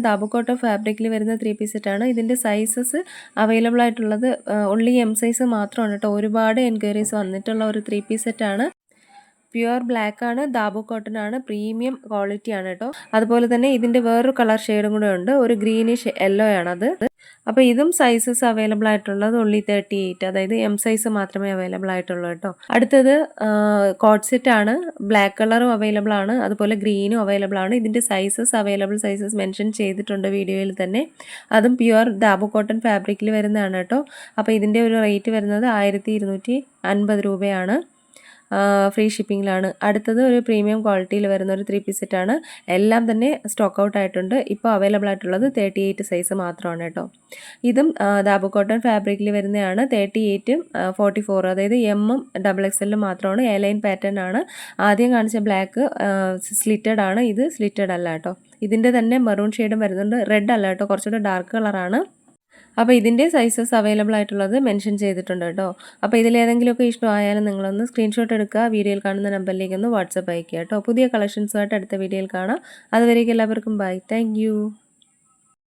Dabu cotton ഫാബ്രിക്കിൽ വരുന്ന 3 piece സെറ്റാണ്. ഇതിൻ്റെ സൈസസ് അവൈലബിൾ ആയിട്ടുള്ളത് ഓൺലി എം സൈസ് മാത്രമാണ് കേട്ടോ. ഒരുപാട് എൻക്വയറീസ് വന്നിട്ടുള്ള ഒരു 3 പീസ് സെറ്റാണ്. പ്യുവർ ബ്ലാക്ക് ആണ്, ദാബു കോട്ടൺ ആണ്, പ്രീമിയം ക്വാളിറ്റി ആണ് കേട്ടോ. അതുപോലെ തന്നെ ഇതിൻ്റെ വേറൊരു കളർ ഷെയ്ഡും കൂടെ ഉണ്ട്, ഒരു ഗ്രീനിഷ് യെല്ലോ ആണത്. അപ്പോൾ ഇതും സൈസസ് അവൈലബിൾ ആയിട്ടുള്ളത് ഓൺലി 38, അതായത് എം സൈസ് മാത്രമേ അവൈലബിൾ ആയിട്ടുള്ളൂ കേട്ടോ. അടുത്തത് കോട്ട് സെറ്റ് ആണ്. ബ്ലാക്ക് കളറും അവൈലബിൾ ആണ്, അതുപോലെ ഗ്രീനും അവൈലബിൾ ആണ്. ഇതിൻ്റെ അവൈലബിൾ സൈസസ് മെൻഷൻ ചെയ്തിട്ടുണ്ട് വീഡിയോയിൽ തന്നെ. അതും പ്യുവർ ദാബു കോട്ടൺ ഫാബ്രിക്കിൽ വരുന്നതാണ് കേട്ടോ. അപ്പോൾ ഇതിൻ്റെ ഒരു റേറ്റ് വരുന്നത് 1250 രൂപയാണ്. ഫ്രീ ഷിപ്പിങ്ങിലാണ്. അടുത്തത് ഒരു പ്രീമിയം ക്വാളിറ്റിയിൽ വരുന്ന ഒരു 3 പീസ് സെറ്റാണ്. എല്ലാം തന്നെ സ്റ്റോക്ക് ഔട്ട് ആയിട്ടുണ്ട്. ഇപ്പോൾ അവൈലബിൾ ആയിട്ടുള്ളത് 38 സൈസ് മാത്രമാണ് കേട്ടോ. ഇതും ദാബു കോട്ടൺ ഫാബ്രിക്കിൽ വരുന്നതാണ്. 38ഉം 44, അതായത് എമ്മും XXL മാത്രമാണ്. എ ലൈൻ പാറ്റേൺ ആണ്. ആദ്യം കാണിച്ച ബ്ലാക്ക് സ്ലിറ്റഡ് ആണ്, ഇത് സ്ലിറ്റഡ് അല്ല കേട്ടോ. ഇതിൻ്റെ തന്നെ മെറൂൺ ഷെയ്ഡും വരുന്നുണ്ട്. റെഡ് അല്ല കേട്ടോ, കുറച്ചുകൂടെ ഡാർക്ക് കളറാണ്. അപ്പോൾ ഇതിൻ്റെ സൈസസ് അവൈലബിൾ ആയിട്ടുള്ളത് മെൻഷൻ ചെയ്തിട്ടുണ്ട് കേട്ടോ. അപ്പോൾ ഇതിലേതെങ്കിലുമൊക്കെ ഇഷ്ടമായാലും നിങ്ങളൊന്ന് സ്ക്രീൻഷോട്ട് എടുക്കുക, വീഡിയോയിൽ കാണുന്ന നമ്പറിലേക്ക് ഒന്ന് വാട്സപ്പ് അയക്കുക കേട്ടോ. പുതിയ കളക്ഷൻസുമായിട്ട് അടുത്ത വീഡിയോയിൽ കാണാം. അതുവരേക്കും എല്ലാവർക്കും ബൈ. താങ്ക്